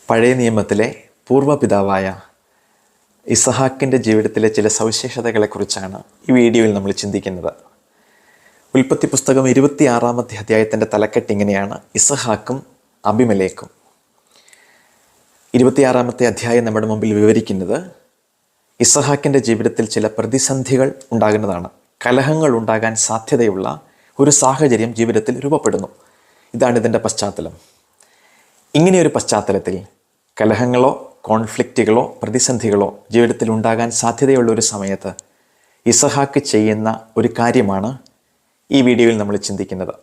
പഴയ നിയമത്തിലെ പൂർവ്വപിതാവായ ഇസഹാക്കിൻ്റെ ജീവിതത്തിലെ ചില സവിശേഷതകളെക്കുറിച്ചാണ് ഈ വീഡിയോയിൽ നമ്മൾ ചിന്തിക്കുന്നത്. ഉൽപ്പത്തി പുസ്തകം 26-ാമത്തെ അധ്യായത്തിൻ്റെ തലക്കെട്ട് ഇങ്ങനെയാണ്: ഇസഹാക്കും അബിമലേക്കും. 26-ാമത്തെ അധ്യായം നമ്മുടെ മുമ്പിൽ വിവരിക്കുന്നത് ഇസഹാക്കിൻ്റെ ജീവിതത്തിൽ ചില പ്രതിസന്ധികൾ ഉണ്ടാകുന്നതാണ്. കലഹങ്ങൾ ഉണ്ടാകാൻ സാധ്യതയുള്ള ഒരു സാഹചര്യം ജീവിതത്തിൽ രൂപപ്പെടുന്നു. ഇതാണ് ഇതിൻ്റെ പശ്ചാത്തലം. ഇങ്ങനെയൊരു പശ്ചാത്തലത്തിൽ കലഹങ്ങളോ കോൺഫ്ലിക്റ്റുകളോ പ്രതിസന്ധികളോ ജീവിതത്തിൽ ഉണ്ടാകാൻ സാധ്യതയുള്ള ഒരു സമയത്ത് ഇസഹാക്ക് ചെയ്യുന്ന ഒരു കാര്യമാണ് ഈ വീഡിയോയിൽ നമ്മൾ ചിന്തിക്കുന്നത്.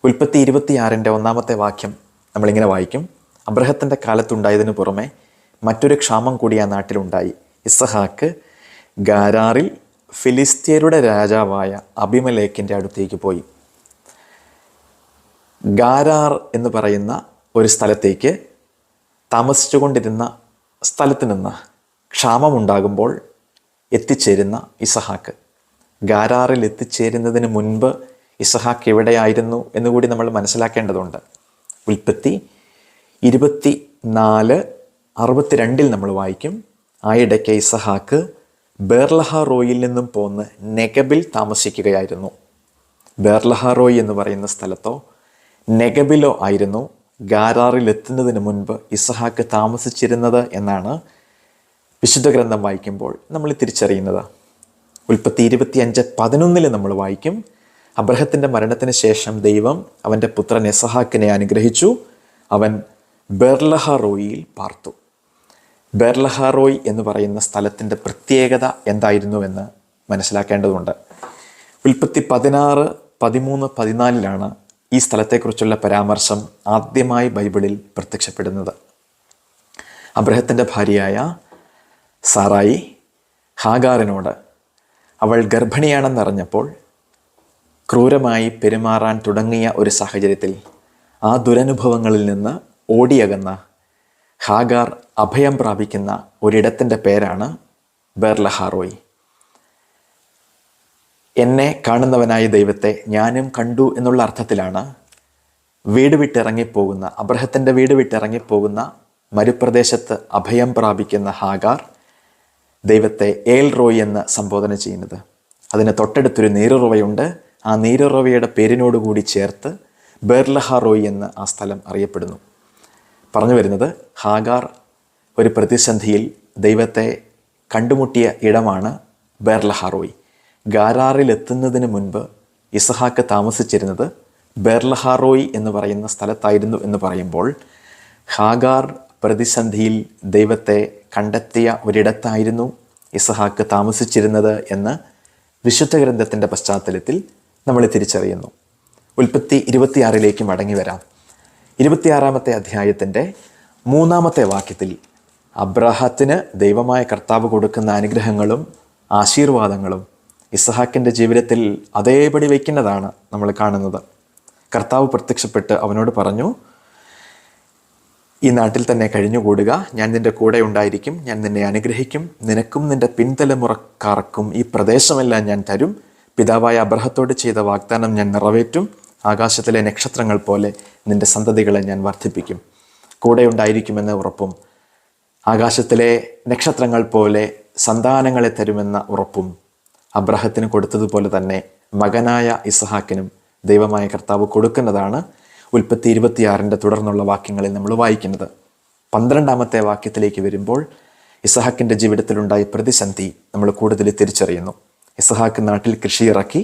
ഉൽപ്പത്തി 26-ന്റെ 1-ാമത്തെ വാക്യം നമ്മളിങ്ങനെ വായിക്കും: അബ്രഹത്തിൻ്റെ കാലത്തുണ്ടായതിനു പുറമെ മറ്റൊരു ക്ഷാമം കൂടി ആ നാട്ടിലുണ്ടായി. ഇസഹാക്ക് ഗാരാറിൽ ഫിലിസ്ത്യരുടെ രാജാവായ അബിമലേക്കിൻ്റെ അടുത്തേക്ക് പോയി. ഗാരാർ എന്ന് പറയുന്ന ഒരു സ്ഥലത്തേക്ക് താമസിച്ചുകൊണ്ടിരുന്ന സ്ഥലത്ത് നിന്ന് ക്ഷാമമുണ്ടാകുമ്പോൾ എത്തിച്ചേരുന്ന ഇസഹാക്ക്, ഗാരാറിൽ എത്തിച്ചേരുന്നതിന് മുൻപ് ഇസഹാക്ക് എവിടെയായിരുന്നു എന്നുകൂടി നമ്മൾ മനസ്സിലാക്കേണ്ടതുണ്ട്. ഉൽപ്പത്തി 24:62 നമ്മൾ വായിക്കും: ആയിടയ്ക്ക് ഇസഹാക്ക് ബേർലഹാറോയിൽ നിന്നും പോന്ന് നെഗബിൽ താമസിക്കുകയായിരുന്നു. ബേർലഹാറോയ് എന്ന് പറയുന്ന സ്ഥലത്തോ നെഗബിലോ ആയിരുന്നു ഗാരാറിൽ എത്തുന്നതിന് മുൻപ് ഇസഹാക്ക് താമസിച്ചിരുന്നത് എന്നാണ് വിശുദ്ധ ഗ്രന്ഥം വായിക്കുമ്പോൾ നമ്മൾ തിരിച്ചറിയുന്നത്. ഉൽപ്പത്തി 25:11 നമ്മൾ വായിക്കും: അബ്രഹത്തിൻ്റെ മരണത്തിന് ശേഷം ദൈവം അവൻ്റെ പുത്രൻ ഇസഹാക്കിനെ അനുഗ്രഹിച്ചു. അവൻ ബേർലഹാറോയിൽ പാർത്തു. ബേർലഹാറോയ് എന്ന് പറയുന്ന സ്ഥലത്തിൻ്റെ പ്രത്യേകത എന്തായിരുന്നുവെന്ന് മനസ്സിലാക്കേണ്ടതുണ്ട്. ഉൽപ്പത്തി 16, 13, 14 ഈ സ്ഥലത്തെക്കുറിച്ചുള്ള പരാമർശം ആദ്യമായി ബൈബിളിൽ പ്രത്യക്ഷപ്പെടുന്നത്. അബ്രഹത്തിൻ്റെ ഭാര്യയായ സാറായി ഹാഗാറിനോട് അവൾ ഗർഭിണിയാണെന്നറിഞ്ഞപ്പോൾ ക്രൂരമായി പെരുമാറാൻ തുടങ്ങിയ ഒരു സാഹചര്യത്തിൽ ആ ദുരനുഭവങ്ങളിൽ നിന്ന് ഓടിയകന്ന ഹാഗാർ അഭയം പ്രാപിക്കുന്ന ഒരിടത്തിൻ്റെ പേരാണ് ബേർലഹാറോയ്. എന്നെ കാണുന്നവനായ ദൈവത്തെ ഞാനും കണ്ടു എന്നുള്ള അർത്ഥത്തിലാണ് വീട് വിട്ടിറങ്ങിപ്പോകുന്ന, അബ്രഹത്തിൻ്റെ വീട് വിട്ടിറങ്ങിപ്പോകുന്ന മരുപ്രദേശത്ത് അഭയം പ്രാപിക്കുന്ന ഹാഗാർ ദൈവത്തെ ഏൽ റോയ് എന്ന് സംബോധന ചെയ്യുന്നത്. അതിന് തൊട്ടടുത്തൊരു നീരുറവയുണ്ട്. ആ നീരുറവയുടെ പേരിനോടുകൂടി ചേർത്ത് ബേർലഹാറോയ് എന്ന് ആ സ്ഥലം അറിയപ്പെടുന്നു. പറഞ്ഞു വരുന്നത്, ഹാഗാർ ഒരു പ്രതിസന്ധിയിൽ ദൈവത്തെ കണ്ടുമുട്ടിയ ഇടമാണ് ബേർലഹാറോയ്. ഗാരാറിൽ എത്തുന്നതിന് മുൻപ് ഇസഹാക്ക് താമസിച്ചിരുന്നത് ബേർലഹാറോയ് എന്ന് പറയുന്ന സ്ഥലത്തായിരുന്നു എന്ന് പറയുമ്പോൾ ഹാഗാർ പ്രതിസന്ധിയിൽ ദൈവത്തെ കണ്ടെത്തിയ ഒരിടത്തായിരുന്നു ഇസഹാക്ക് താമസിച്ചിരുന്നത് എന്ന് വിശുദ്ധ ഗ്രന്ഥത്തിൻ്റെ പശ്ചാത്തലത്തിൽ നമ്മൾ തിരിച്ചറിയുന്നു. ഉൽപ്പത്തി 26 മടങ്ങി വരാം. 26-ാമത്തെ അധ്യായത്തിൻ്റെ 3-ാമത്തെ വാക്യത്തിൽ അബ്രഹത്തിന് ദൈവമായ കർത്താവ് കൊടുക്കുന്ന അനുഗ്രഹങ്ങളും ആശീർവാദങ്ങളും ഇസഹാക്കിൻ്റെ ജീവിതത്തിൽ അതേപടി വയ്ക്കുന്നതാണ് നമ്മൾ കാണുന്നത്. കർത്താവ് പ്രത്യക്ഷപ്പെട്ട് അവനോട് പറഞ്ഞു: ഈ നാട്ടിൽ തന്നെ കഴിഞ്ഞുകൂടുക, ഞാൻ നിൻ്റെ കൂടെ ഉണ്ടായിരിക്കും, ഞാൻ നിന്നെ അനുഗ്രഹിക്കും, നിനക്കും നിൻ്റെ പിൻതലമുറക്കാർക്കും ഈ പ്രദേശമെല്ലാം ഞാൻ തരും, പിതാവായ അബ്രഹത്തോട് ചെയ്ത വാഗ്ദാനം ഞാൻ നിറവേറ്റും, ആകാശത്തിലെ നക്ഷത്രങ്ങൾ പോലെ നിൻ്റെ സന്തതികളെ ഞാൻ വർദ്ധിപ്പിക്കും, കൂടെ ഉണ്ടായിരിക്കുമെന്ന ഉറപ്പും ആകാശത്തിലെ നക്ഷത്രങ്ങൾ പോലെ സന്താനങ്ങളെ തരുമെന്ന ഉറപ്പും അബ്രഹത്തിന് കൊടുത്തതുപോലെ തന്നെ മകനായ ഇസഹാക്കിനും ദൈവമായ കർത്താവ് കൊടുക്കുന്നതാണ് ഉൽപ്പത്തി 26-ന്റെ തുടർന്നുള്ള വാക്യങ്ങളിൽ നമ്മൾ വായിക്കുന്നത്. 12-ാമത്തെ വാക്യത്തിലേക്ക് വരുമ്പോൾ ഇസഹാക്കിൻ്റെ ജീവിതത്തിലുണ്ടായ പ്രതിസന്ധി നമ്മൾ കൂടുതൽ തിരിച്ചറിയുന്നു. ഇസഹാക്ക് നാട്ടിൽ കൃഷി ഇറക്കി.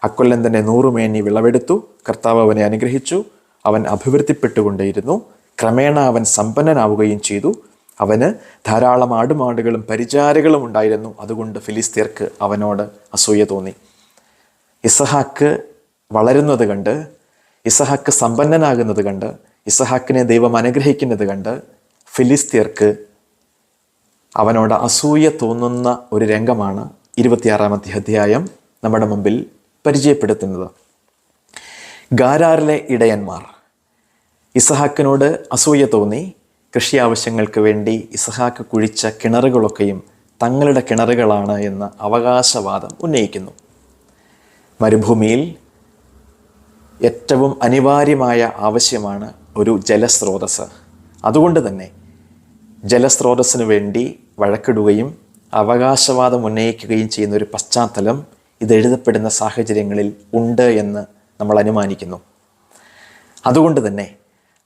അക്കൊല്ലം തന്നെ 100 മേനി വിളവെടുത്തു. കർത്താവ് അവനെ അനുഗ്രഹിച്ചു. അവൻ അഭിവൃദ്ധിപ്പെട്ടുകൊണ്ടേയിരുന്നു. ക്രമേണ അവൻ സമ്പന്നനാവുകയും ചെയ്തു. അവന് ധാരാളം ആടുമാടുകളും പരിചാരകളും ഉണ്ടായിരുന്നു. അതുകൊണ്ട് ഫിലിസ്ത്യർക്ക് അവനോട് അസൂയ തോന്നി. ഇസഹാക്ക് വളരുന്നത് കണ്ട്, ഇസഹാക്ക് സമ്പന്നനാകുന്നത് കണ്ട്, ഇസഹാക്കിനെ ദൈവം അനുഗ്രഹിക്കുന്നത് കണ്ട് ഫിലിസ്ത്യർക്ക് അവനോട് അസൂയ തോന്നുന്ന ഒരു രംഗമാണ് 26-ാമത്തെ അധ്യായം നമ്മുടെ മുമ്പിൽ പരിചയപ്പെടുത്തുന്നത്. ഗാരാറിലെ ഇടയന്മാർ ഇസഹാക്കിനോട് അസൂയ തോന്നി. കൃഷി ആവശ്യങ്ങൾക്ക് വേണ്ടി ഇസഹാക്ക് കുഴിച്ച കിണറുകളൊക്കെയും തങ്ങളുടെ കിണറുകളാണ് എന്ന് അവകാശവാദം ഉന്നയിക്കുന്നു. മരുഭൂമിയിൽ ഏറ്റവും അനിവാര്യമായ ആവശ്യമാണ് ഒരു ജലസ്രോതസ്. അതുകൊണ്ട് തന്നെ ജലസ്രോതസ്സിനു വേണ്ടി വഴക്കിടുകയും അവകാശവാദം ഉന്നയിക്കുകയും ചെയ്യുന്ന ഒരു പശ്ചാത്തലം ഇത് എഴുതപ്പെടുന്ന സാഹചര്യങ്ങളിൽ ഉണ്ട് എന്ന് നമ്മൾ അനുമാനിക്കുന്നു. അതുകൊണ്ട് തന്നെ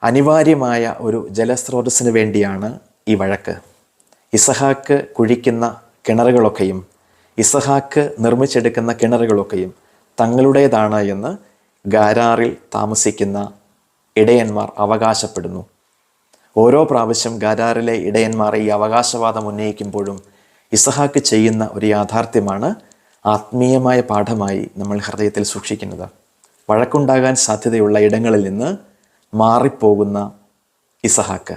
അനിവാര്യമായ ഒരു ജലസ്രോതസ്സിന് വേണ്ടിയാണ് ഈ വഴക്ക്. ഇസഹാക്ക് കുഴിക്കുന്ന കിണറുകളൊക്കെയും ഇസഹാക്ക് നിർമ്മിച്ചെടുക്കുന്ന കിണറുകളൊക്കെയും തങ്ങളുടേതാണ് എന്ന് ഗാരാറിൽ താമസിക്കുന്ന ഇടയന്മാർ അവകാശപ്പെടുന്നു. ഓരോ പ്രാവശ്യം ഗാരാറിലെ ഇടയന്മാർ ഈ അവകാശവാദം ഉന്നയിക്കുമ്പോഴും ഇസഹാക്ക് ചെയ്യുന്ന ഒരു യാഥാർത്ഥ്യമാണ് ആത്മീയമായ പാഠമായി നമ്മൾ ഹൃദയത്തിൽ സൂക്ഷിക്കുന്നത്. വഴക്കുണ്ടാകാൻ സാധ്യതയുള്ള ഇടങ്ങളിൽ നിന്ന് മാറിപ്പോകുന്ന ഇസഹാക്ക്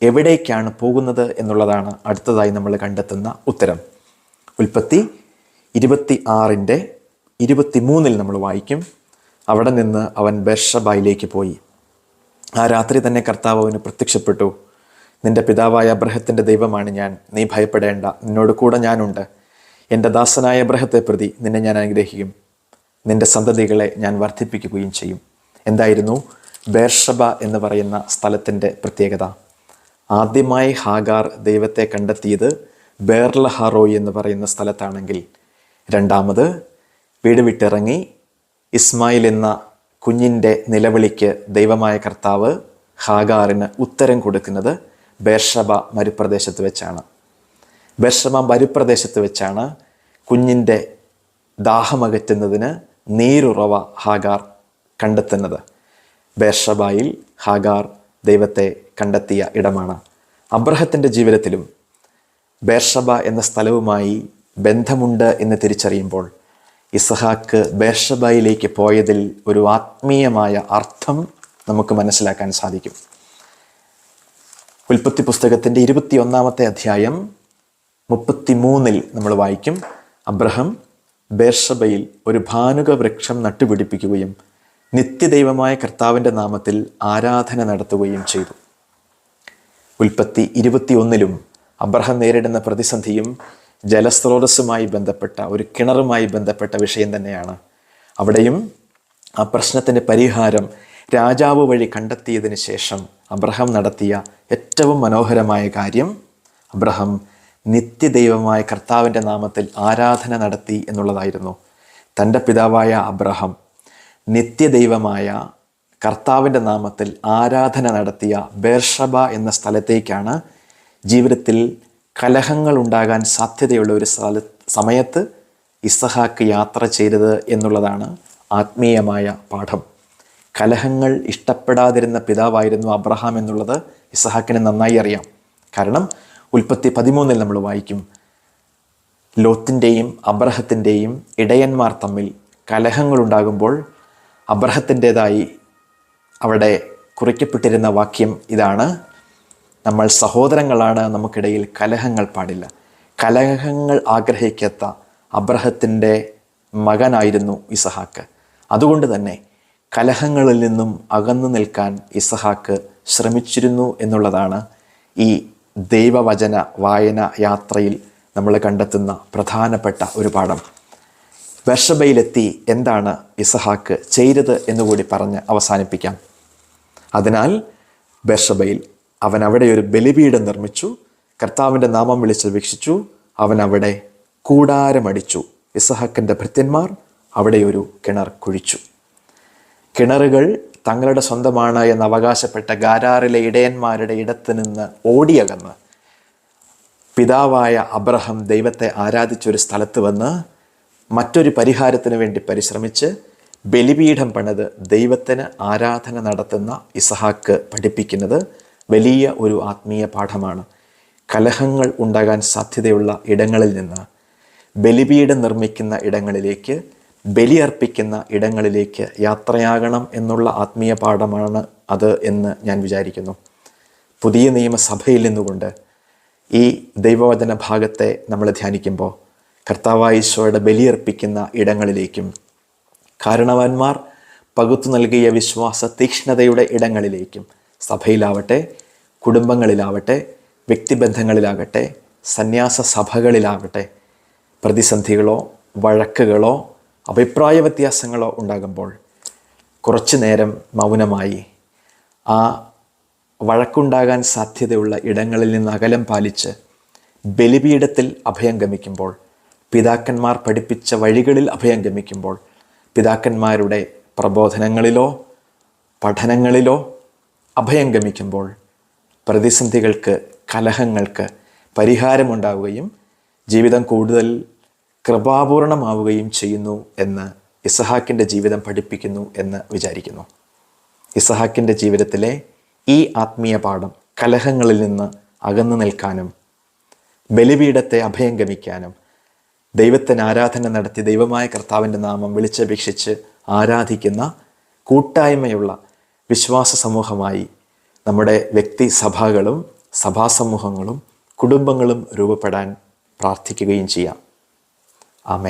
എവിടേക്കാണ് പോകുന്നത് എന്നുള്ളതാണ് അടുത്തതായി നമ്മൾ കണ്ടെത്തുന്ന ഉത്തരം. ഉൽപ്പത്തി 26:23 നമ്മൾ വായിക്കും. അവിടെ നിന്ന് അവൻ ബേർഷബയിലേക്ക് പോയി. ആ രാത്രി തന്നെ കർത്താവ് അവന് പ്രത്യക്ഷപ്പെട്ടു. നിന്റെ പിതാവായ അബ്രഹത്തിൻ്റെ ദൈവമാണ് ഞാൻ, നീ ഭയപ്പെടേണ്ട, നിന്നോട് കൂടെ ഞാനുണ്ട്. എൻ്റെ ദാസനായ അബ്രഹത്തെ പ്രതി നിന്നെ ഞാൻ അനുഗ്രഹിക്കും, നിന്റെ സന്തതികളെ ഞാൻ വർദ്ധിപ്പിക്കുകയും ചെയ്യും. എന്തായിരുന്നു ബേർഷബ എന്ന് പറയുന്ന സ്ഥലത്തിൻ്റെ പ്രത്യേകത? ആദ്യമായി ഹാഗാർ ദൈവത്തെ കണ്ടെത്തിയത് ബേർലഹറോയ് എന്ന് പറയുന്ന സ്ഥലത്താണെങ്കിൽ, രണ്ടാമത് വീട് വിട്ടിറങ്ങി ഇസ്മായിൽ എന്ന കുഞ്ഞിൻ്റെ നിലവിളിക്ക് ദൈവമായ കർത്താവ് ഹാഗാറിന് ഉത്തരം കൊടുക്കുന്നത് ബേർഷബ മരുപ്രദേശത്ത് വെച്ചാണ്. ബേർഷബ മരുപ്രദേശത്ത് വെച്ചാണ് കുഞ്ഞിൻ്റെ ദാഹമകറ്റുന്നതിന് നീരുറവ ഹാഗാർ കണ്ടെത്തുന്നത്. ബേർഷബയിൽ ഹാഗാർ ദൈവത്തെ കണ്ടെത്തിയ ഇടമാണ്. അബ്രഹത്തിൻ്റെ ജീവിതത്തിലും ബേർഷബ എന്ന സ്ഥലവുമായി ബന്ധമുണ്ട് എന്ന് തിരിച്ചറിയുമ്പോൾ ഇസഹാക്ക് ബേർഷബയിലേക്ക് പോയതിൽ ഒരു ആത്മീയമായ അർത്ഥം നമുക്ക് മനസ്സിലാക്കാൻ സാധിക്കും. ഉൽപ്പത്തി പുസ്തകത്തിൻ്റെ 21 അധ്യായം 33 നമ്മൾ വായിക്കും. അബ്രഹാം ബേർഷബയിൽ ഒരു ഭാനുക വൃക്ഷം നട്ടുപിടിപ്പിക്കുകയും നിത്യദൈവമായ കർത്താവിൻ്റെ നാമത്തിൽ ആരാധന നടത്തുകയും ചെയ്തു. ഉൽപ്പത്തി 21 അബ്രഹാം നേരിടുന്ന പ്രതിസന്ധിയും ജലസ്രോതസ്സുമായി ബന്ധപ്പെട്ട ഒരു കിണറുമായി ബന്ധപ്പെട്ട വിഷയം തന്നെയാണ്. അവിടെയും ആ പ്രശ്നത്തിൻ്റെ പരിഹാരം രാജാവ് വഴി കണ്ടെത്തിയതിന് ശേഷം അബ്രഹാം നടത്തിയ ഏറ്റവും മനോഹരമായ കാര്യം അബ്രഹാം നിത്യദൈവമായ കർത്താവിൻ്റെ നാമത്തിൽ ആരാധന നടത്തി എന്നുള്ളതായിരുന്നു. തൻ്റെ പിതാവായ അബ്രഹാം നിത്യദൈവമായ കർത്താവിൻ്റെ നാമത്തിൽ ആരാധന നടത്തിയ ബേർഷബ എന്ന സ്ഥലത്തേക്കാണ് ജീവിതത്തിൽ കലഹങ്ങൾ ഉണ്ടാകാൻ സാധ്യതയുള്ള ഒരു സമയത്ത് ഇസഹാക്ക് യാത്ര ചെയ്തത് എന്നുള്ളതാണ് ആത്മീയമായ പാഠം. കലഹങ്ങൾ ഇഷ്ടപ്പെടാതിരുന്ന പിതാവായിരുന്നു അബ്രഹാം എന്നുള്ളത് ഇസഹാക്കിന് നന്നായി അറിയാം. കാരണം ഉൽപ്പത്തി 13 നമ്മൾ വായിക്കും, ലോത്തിൻ്റെയും അബ്രഹത്തിൻ്റെയും ഇടയന്മാർ തമ്മിൽ കലഹങ്ങളുണ്ടാകുമ്പോൾ അബ്രഹത്തിൻ്റെതായി അവിടെ കുറിക്കപ്പെട്ടിരുന്ന വാക്യം ഇതാണ്: നമ്മൾ സഹോദരങ്ങളാണ്, നമുക്കിടയിൽ കലഹങ്ങൾ പാടില്ല. കലഹങ്ങൾ ആഗ്രഹിക്കാത്ത അബ്രഹത്തിൻ്റെ മകനായിരുന്നു ഇസഹാക്ക്. അതുകൊണ്ട് തന്നെ കലഹങ്ങളിൽ നിന്നും അകന്നു നിൽക്കാൻ ഇസഹാക്ക് ശ്രമിച്ചിരുന്നു എന്നുള്ളതാണ് ഈ ദൈവവചന വായന യാത്രയിൽ നമ്മൾ കണ്ടെത്തുന്ന പ്രധാനപ്പെട്ട ഒരു പാഠം. ബേർഷബയിലെത്തി എന്താണ് ഇസഹാക്ക് ചെയ്തത് എന്നുകൂടി പറഞ്ഞ് അവസാനിപ്പിക്കാം. അതിനാൽ ബേർഷബയിൽ അവൻ അവിടെ ഒരു ബലിപീഠം നിർമ്മിച്ചു, കർത്താവിൻ്റെ നാമം വിളിച്ചപേക്ഷിച്ചു. അവൻ അവിടെ കൂടാരമടിച്ചു. ഇസഹാക്കിൻ്റെ ഭൃത്യന്മാർ അവിടെ ഒരു കിണർ കുഴിച്ചു. കിണറുകൾ തങ്ങളുടെ സ്വന്തമാണ് എന്ന് അവകാശപ്പെട്ട ഗാരാറിലെ ഇടയന്മാരുടെ ഇടത്ത് നിന്ന് ഓടിയകന്ന് പിതാവായ അബ്രഹാം ദൈവത്തെ ആരാധിച്ചൊരു സ്ഥലത്ത് വന്ന് മറ്റൊരു പരിഹാരത്തിന് വേണ്ടി പരിശ്രമിച്ച് ബലിപീഠം പണിത് ദൈവത്തിന് ആരാധന നടത്തുന്ന ഇസഹാക്ക് പഠിപ്പിക്കുന്നത് വലിയ ഒരു ആത്മീയ പാഠമാണ്. കലഹങ്ങൾ ഉണ്ടാകാൻ സാധ്യതയുള്ള ഇടങ്ങളിൽ നിന്ന് ബലിപീഠം നിർമ്മിക്കുന്ന ഇടങ്ങളിലേക്ക്, ബലിയർപ്പിക്കുന്ന ഇടങ്ങളിലേക്ക് യാത്രയാകണം എന്നുള്ള ആത്മീയ പാഠമാണ് അത് എന്ന് ഞാൻ വിചാരിക്കുന്നു. പുതിയ നിയമസഭയിൽ നിന്നുകൊണ്ട് ഈ ദൈവവചന ഭാഗത്തെ നമ്മൾ ധ്യാനിക്കുമ്പോൾ കർത്താവായ ഈശോയുടെ ബലിയർപ്പിക്കുന്ന ഇടങ്ങളിലേക്കും കാരണവന്മാർ പകുത്തു നൽകിയ വിശ്വാസ തീക്ഷ്ണതയുടെ ഇടങ്ങളിലേക്കും, സഭയിലാവട്ടെ, കുടുംബങ്ങളിലാവട്ടെ, വ്യക്തിബന്ധങ്ങളിലാകട്ടെ, സന്യാസ സഭകളിലാകട്ടെ, പ്രതിസന്ധികളോ വഴക്കുകളോ അഭിപ്രായ വ്യത്യാസങ്ങളോ ഉണ്ടാകുമ്പോൾ കുറച്ചു നേരം മൗനമായി ആ വഴക്കുണ്ടാകാൻ സാധ്യതയുള്ള ഇടങ്ങളിൽ നിന്ന് അകലം പാലിച്ച് ബലിപീഠത്തിൽ അഭയം ഗമിക്കുമ്പോൾ, പിതാക്കന്മാർ പഠിപ്പിച്ച വഴികളിൽ അഭയം ഗമിക്കുമ്പോൾ, പിതാക്കന്മാരുടെ പ്രബോധനങ്ങളിലോ പഠനങ്ങളിലോ അഭയം ഗമിക്കുമ്പോൾ പ്രതിസന്ധികൾക്ക്, കലഹങ്ങൾക്ക് പരിഹാരമുണ്ടാവുകയും ജീവിതം കൂടുതൽ കൃപാപൂർണമാവുകയും ചെയ്യുന്നു എന്ന് ഇസഹാക്കിൻ്റെ ജീവിതം പഠിപ്പിക്കുന്നു എന്ന് വിചാരിക്കുന്നു. ഇസഹാക്കിൻ്റെ ജീവിതത്തിലെ ഈ ആത്മീയ പാഠം കലഹങ്ങളിൽ നിന്ന് അകന്നു നിൽക്കാനും ബലിപീഠത്തെ അഭയം ഗമിക്കാനും ദൈവത്തിന് ആരാധന നടത്തി ദൈവമായ കർത്താവിൻ്റെ നാമം വിളിച്ചപേക്ഷിച്ച് ആരാധിക്കുന്ന കൂട്ടായ്മയുള്ള വിശ്വാസ സമൂഹമായി നമ്മുടെ വ്യക്തി സഭകളും സഭാസമൂഹങ്ങളും കുടുംബങ്ങളും രൂപപ്പെടാൻ പ്രാർത്ഥിക്കുകയും ചെയ്യാം. ആമേൻ.